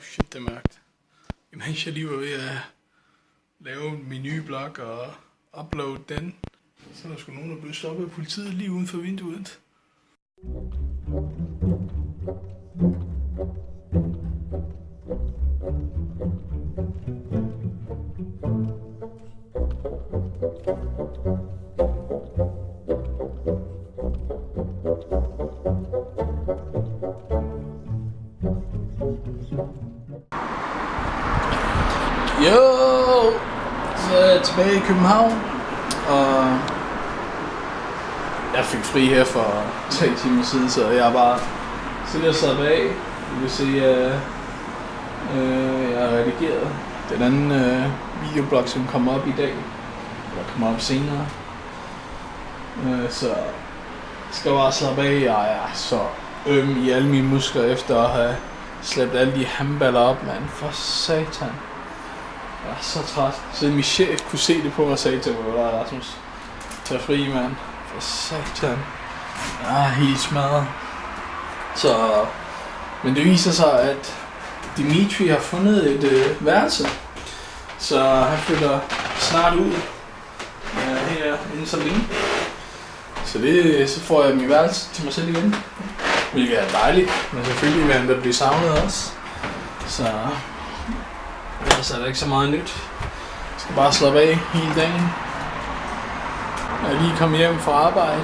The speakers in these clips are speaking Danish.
Shit, det er mørkt. Imens jeg lige var ved at lave min nye blog og uploade den, så er der sgu nogen, der blev stoppet af politiet lige uden for vinduet. Jo, så er jeg tilbage i København, og jeg fik fri her for 3 timer siden, så jeg har bare siddet og slappet af. Du kan se, at jeg har redigeret den anden videoblog, som kommer op i dag, eller kommer op senere. Så jeg skal bare slappe af. Jeg er så øm i alle mine muskler efter at have slæbt alle de handballer op, mand. For satan. Jeg er så træt. Så min chef kunne se det på mig og sagde til mig, Rasmus, tag fri, mand. For satan. Jeg er helt smadret. Så, men det viser sig, at Dimitri har fundet et værelse. Så han flytter snart ud her inden så længe. Så får jeg min værelse til mig selv igen. Hvilket er dejligt, men selvfølgelig vil han da blive savnet også. Så ellers er der ikke så meget nyt. Jeg skal bare slappe af hele dagen. Jeg er lige kommet hjem fra arbejde.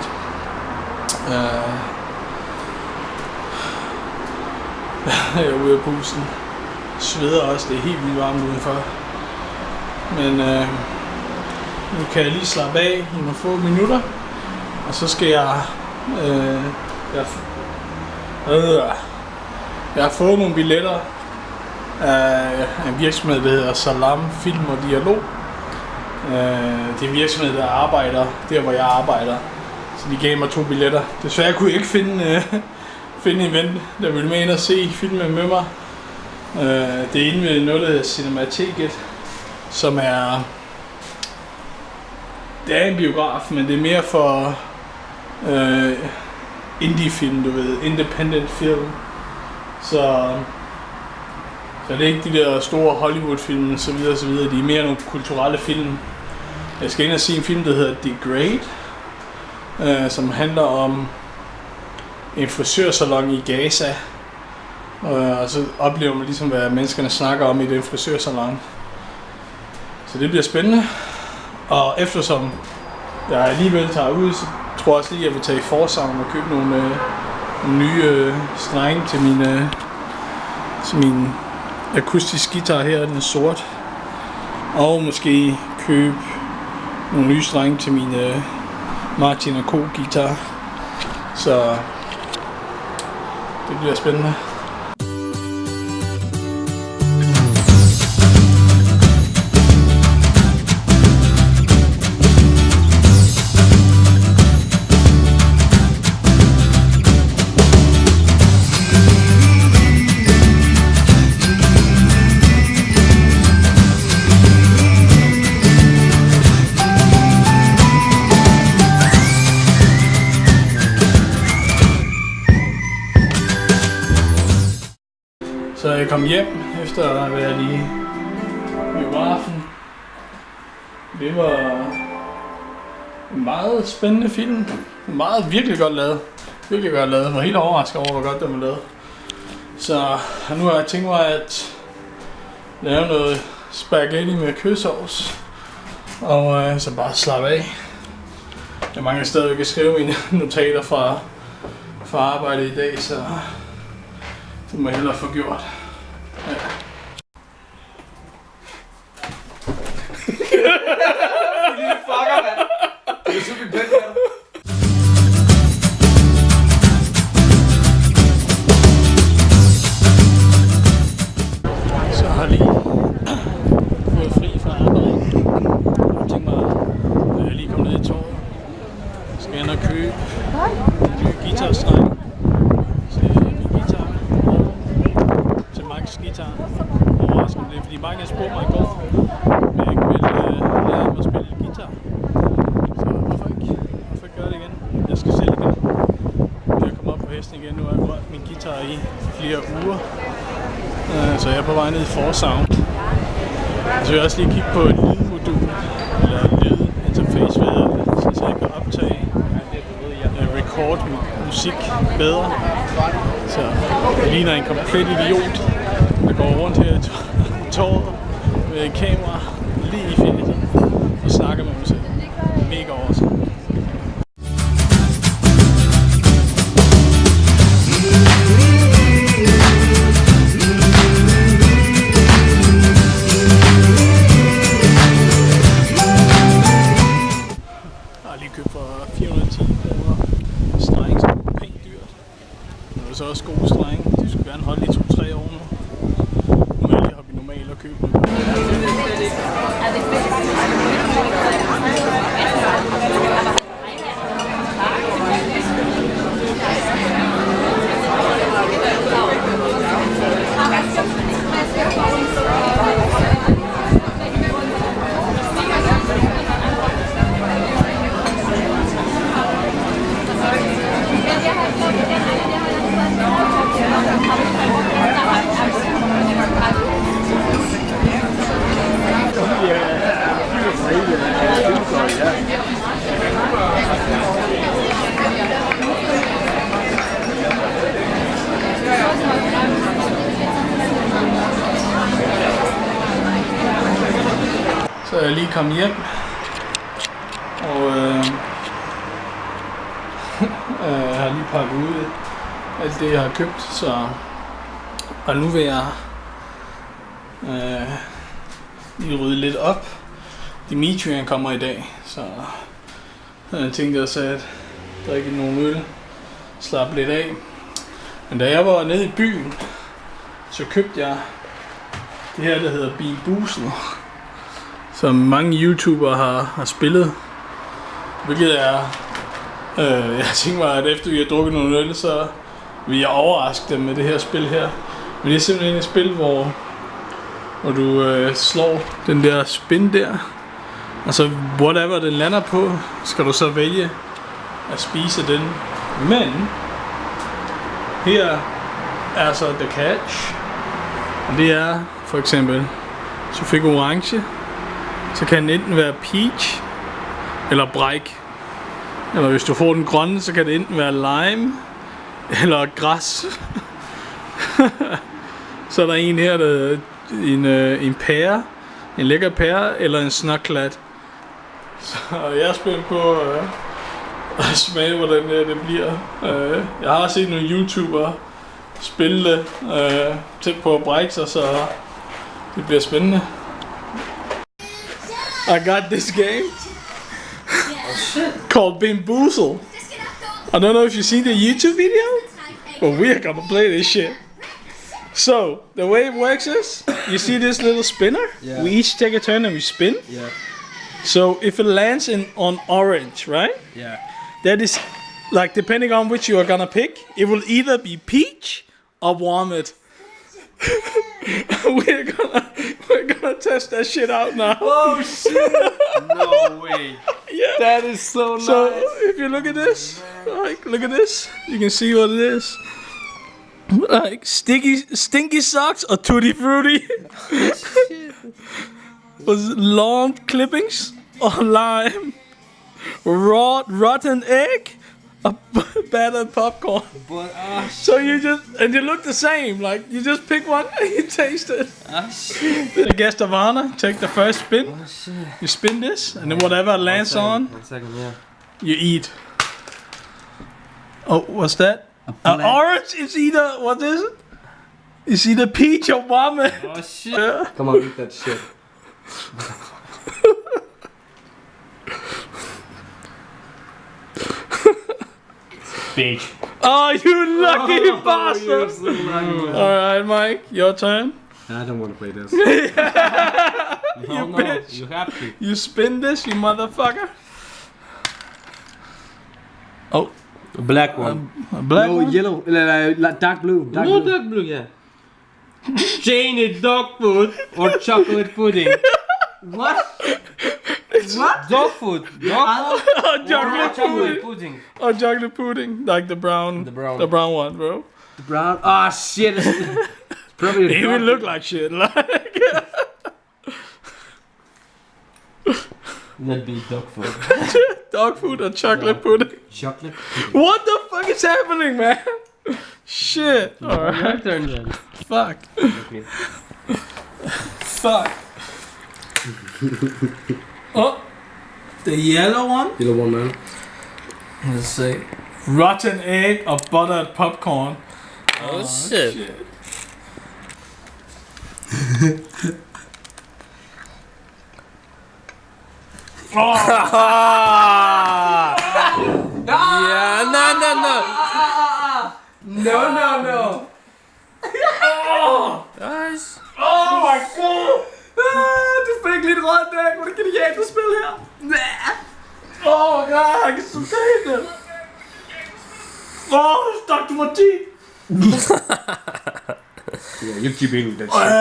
Jeg er ude af pusten. Sveder også, det er helt vildt varmt udenfor. Men nu kan jeg lige slappe af i nogle få minutter. Og så skal jeg har fået nogle billetter af en virksomhed, der hedder Salam Film og Dialog. Det er en virksomhed, der arbejder der, hvor jeg arbejder. Så de gav mig 2 billetter. Desværre kunne jeg ikke finde en ven, der ville med ind og se filmen med mig. Det er inde ved noget, der hedder Cinemateket, som er... Det er en biograf, men det er mere for indie-film, du ved, independent film. Så det er ikke de der store Hollywood-film, så videre, så videre. De er mere nogle kulturelle film. Jeg skal ind og se en film, der hedder The Great, som handler om en frisørsalon i Gaza. Og så oplever man ligesom, hvad menneskerne snakker om i den frisørsalon. Så det bliver spændende. Og eftersom jeg alligevel tager ud, så tror jeg også lige, at jeg vil tage i Forsavn og købe nogle nye strenge til min akustisk guitar her, den er sort. Og måske købe nogle nye strenge til min Martin & Co guitar. Så det bliver spændende. Så jeg kom hjem efter at have været i biografen. Det var en meget spændende film. Virkelig godt lavet. Virkelig godt lavet. Jeg var helt overrasket over, hvor godt det var lavet. Så nu har jeg tænkt mig at lave noget spaghetti med kødsovs. Og så bare slappe af. Jeg mangler stadigvæk at skrive mine notater fra arbejdet i dag, så det må jeg hellere få gjort. Ja. Lille fucker, mand. Det er super pænt, mand. Så har jeg lige fået fri fra arbejde. Jeg tænkte mig, at jeg lige kom ned i toget. Jeg skal ind og købe en ny guitarstreng til min guitar. Til Max guitar. Overraskende det, fordi mange har spurgt mig i går, om jeg ikke vil lære mig at spille guitar. Så hvorfor ikke gøre det igen? Jeg skal selv igen. Jeg kommer op på hesten igen nu, har jeg brugt min guitar i flere uger. Så jeg er på vej ned i Forsound. Så vil jeg også lige kigge på et lydmodul, eller lydinterface ved det, så jeg kan optage record musik bedre. Så jeg ligner en komplet idiot, der går rundt her i tåret med et kamera lige i fjeset og snakker med mig selv. Mega awesome. Købt for 410 kroner. Strenge, som er pænt dyrt. Men det er så også gode strenge. De skulle gerne holde i 2-3 år nu. Normalt har vi normalt at købe nu. Så er jeg lige kommet hjem, og jeg har lige pakket ud alt det jeg har købt, så og nu vil jeg lige rydde lidt op. Dimitri kommer i dag, så jeg tænkte også at drikke nogle øl, slappe lidt af. Men da jeg var nede i byen, så købte jeg det her, der hedder Bean Boozled, som mange YouTubere har spillet. Hvilket er, jeg tænker mig, at efter vi har drukket nogle øl, så vil jeg overraske dem med det her spil her. Men det er simpelthen et spil, hvor du slår den der spin der, og så whatever den lander på, skal du så vælge at spise den. Men her er så the catch, og det er for eksempel, hvis du fik orange, så kan den enten være peach eller bræk. Eller hvis du får den grønne, så kan det enten være lime eller græs. Så er der en her, der er en pære, en lækker pære eller en snoklat. Så jeg er spændt på at smage, hvordan det bliver. Jeg har set nogle YouTubere spille det tæt på at brække sig, så det bliver spændende. I got this game called Bean Boozled. I don't know if you seen the YouTube video, but we are gonna play this shit. So the way it works is, you see this little spinner? Yeah. We each take a turn and we spin. Yeah. So if it lands on orange, right? Yeah. That is, like, depending on which you are gonna pick, it will either be peach or walnut. We're gonna test that shit out now. Oh shit! No way. Yeah. That is so nice. So if you look at this, like, look at this, you can see what it is. Like stinky socks or tutti frutti. Was lawn clippings or lime, rotten egg, or battered popcorn. But So you you look the same. Like, you just pick one and you taste it. shit. The guest of honor, take the first spin. Oh shit. You spin this, and then whatever it lands on, 1 second, yeah. you eat. Oh, what's that? Orange is either, what is it? It's either peach or walnut. Oh shit. Yeah. Come on, eat that shit. Big. Oh, you lucky bastard! You're so lucky, man. Alright, Mike, your turn. I don't want to play this. You No, bitch. you have to. You spin this, you motherfucker. Oh, A black one. a black No, one? yellow. Dark blue. Dark blue. Dark blue, yeah. Janie dog food or chocolate pudding. What? What? Dog food. Dog food. Oh, chocolate pudding. pudding. Oh, chocolate pudding. Like the brown The brown. the brown one, bro. The brown. Ah, shit. Probably It even look like shit. Like. That'd be dog food. Dog food or chocolate pudding? Chocolate. What the fuck is happening, man? Shit. Alright. Your turn then. Fuck. Fuck. Oh. The yellow one? Yellow one, man. Let's see. Rotten egg or buttered popcorn. Oh, shit. Yeah, no. Nice. Oh my god! Du fik lidt rødt der. Hvor det genialt at spille her. Oh my god, jeg kan så se det. Dr. Martin. Yeah, you keep eating that shit.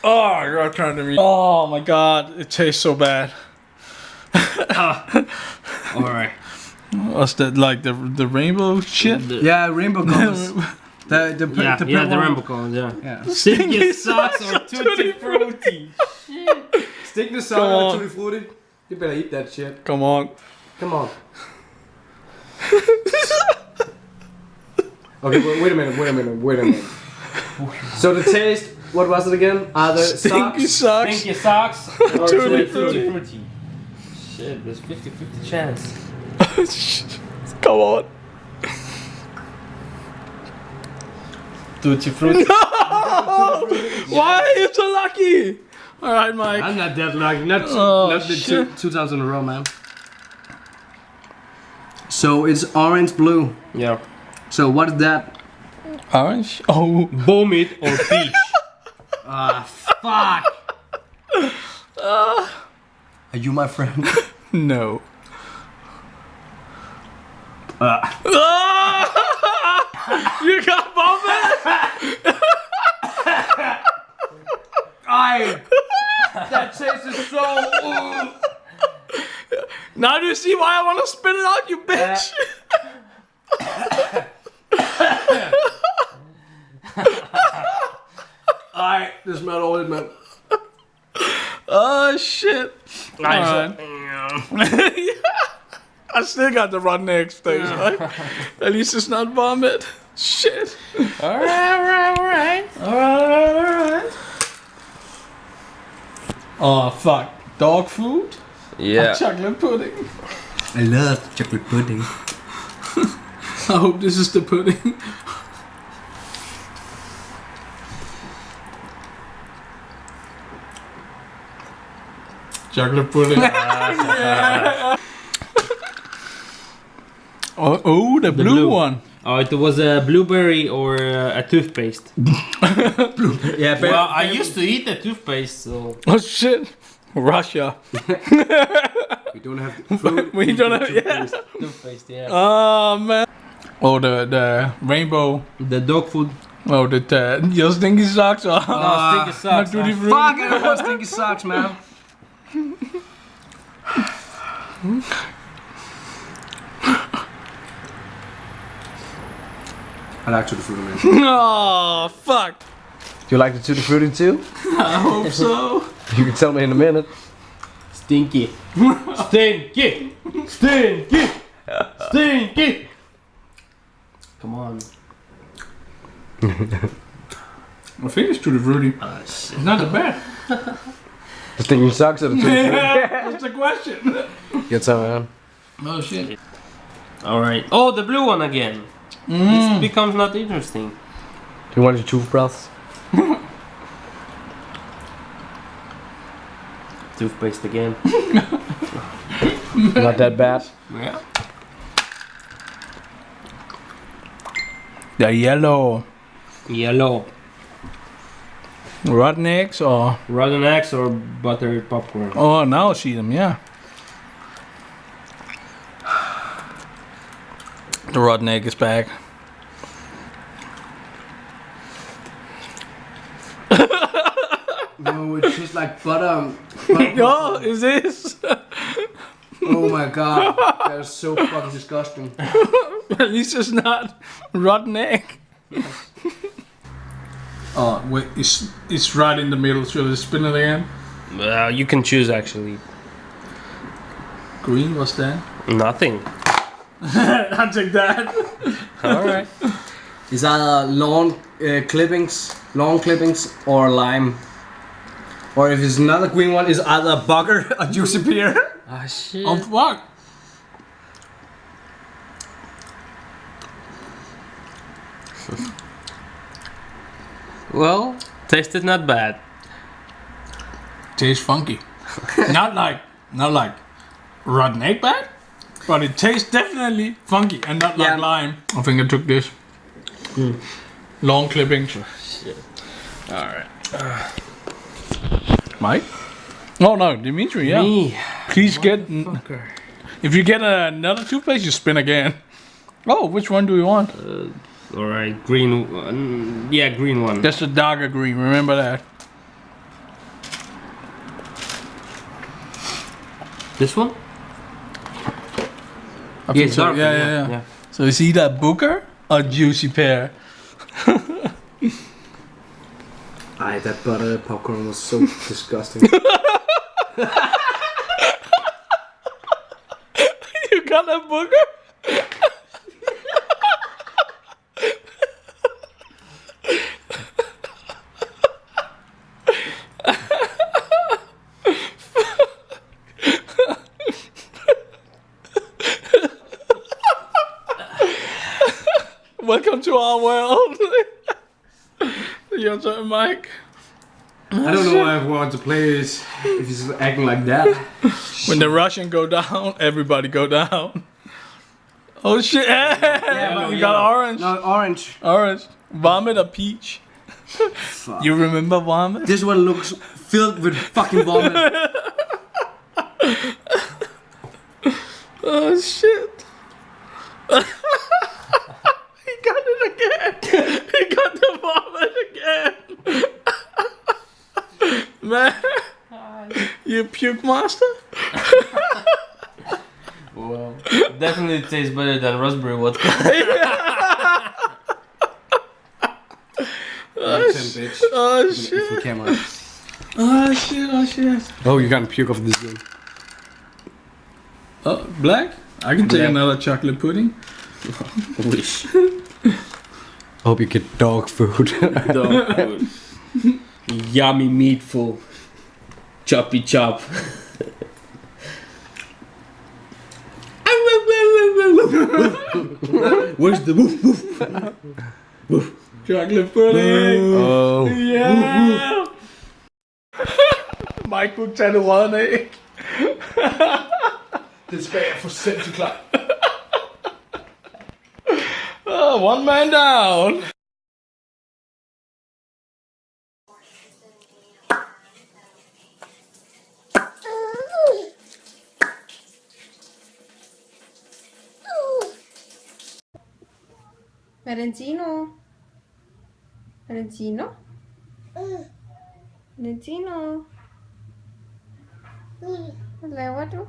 Oh, you're trying to me. Oh my god, it tastes so bad. Alright. What's that, like the rainbow shit? Yeah, rainbow colors. the rainbow colors, yeah. Stinky socks or Tutti Frutti. Stick the sock or Tutti Frutti. You better eat that shit. Come on. Come on. Okay, wait a minute. So the taste, what was it again? Are the Stinky socks. Stinky socks or Tutti Tutti Frutti. Shit, there's 50-50 chance. Come on. Tutti Frutti. Why are you so lucky? Alright, Mike. I'm not that lucky. Not the shit. 2 times in a row, man. So it's orange blue. Yeah. So what is that? Orange? Oh. Vomit or peach. Fuck. Are you my friend? No. You got vomit? That taste is so. Now do you see why I want to spit it out, you bitch? This smell all it, man. Oh shit. Alright. I still got the rotten egg stage, right? At least it's not vomit. Shit. Alright. Oh fuck. Dog food? Yeah. Chocolate pudding. I love chocolate pudding. I hope this is the pudding. Chocolate pudding. Yeah. Oh, the blue one. Oh, it was a blueberry or a toothpaste. Yeah, Well, I used to eat the toothpaste, so. Oh shit. Russia. we don't have food. We don't have, yeah. Toothpaste, yeah. Oh man. Oh, the rainbow. The dog food. Oh, your stinky socks. Oh, Stinky socks. Tutti Frutti. Fuck, I don't want stinky socks, man. I like Tutti Frutti, man. Oh, fuck. Do you like the Tutti Frutti too? I hope so. You can tell me in a minute. Stinky. Stinky. Stinky. Stinky. Come on. I think it's Tutti Frutti. It's not that bad. The stinky socks or the Tutti Frutti? Yeah, that's the question. Get some, man. Oh shit. Alright. Oh, the blue one again. This becomes not interesting. Do you want your toothbrush? Toothpaste again. Not that bad. Yeah. The yellow. Yellow. Rotten eggs or... Rotten eggs or buttered popcorn. Oh, now I see them, yeah. The rotten egg is back. No, it's just like butter. Oh, is this? Oh my god, that is so fucking disgusting. At least it's not rotten egg. Oh, wait, it's right in the middle. Should I spin it again? You can choose actually. Green, what's that? Nothing. I'll take that. Alright. It's either long clippings, or lime. Or if it's another green one, it's either bugger or juicy pear. Oh shit. Oh, fuck. Well, tasted not bad. Tastes funky. not like rotten egg bad, but it tastes definitely funky and not like lime. I think I took this. Long clippings. Shit. Alright. Mike? Oh no, Dimitri, yeah. Me. Please get... If you get another toothpaste, you spin again. Oh, which one do you want? Alright, green one. Yeah, green one. That's the darker green, remember that. This one? I think it's so. darker. Yeah. So it's either Booker or Juicy Pear. Aye, that butter popcorn was so disgusting. You got a Booker? Welcome to our world. Your turn, Mike. I don't know why I want to play this if he's acting like that. When the Russian go down, everybody go down. Oh shit! but You got orange. No, orange. Orange. Vomit or peach? You remember vomit? This one looks filled with fucking vomit. Oh shit! He got it again. He got the vomit again. Man, you puke master? Well, definitely tastes better than raspberry vodka. Oh shit. Oh shit! For camera. Oh shit! Oh shit! Oh, you can't puke off this one. Oh, black? I can take Black. another chocolate pudding. Wish. Hope you get dog food. Dog food. Yummy meatful. Choppy chop. Where's the woof woof? Chocolate pudding! Oh. Yeah! Mike kunne tage det rådne æg. Det smager for sindssygt klart. One man down! Valentino. Valentino. Valentino. Hvad laver du?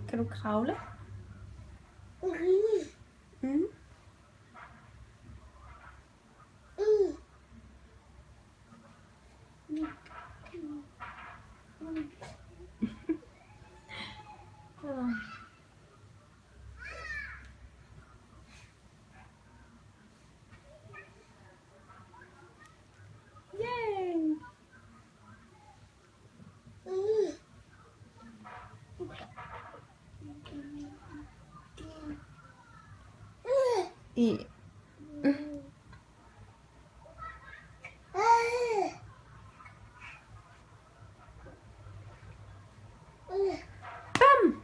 Kan du kravle? Mm. Yay! I. Bam!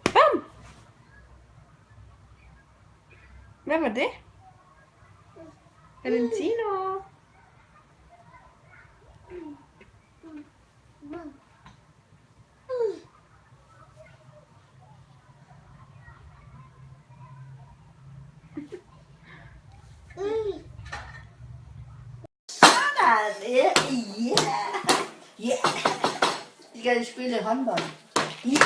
Bam! Hvad var det? Valentino. Ja. Skal vi spille håndbold? Ja.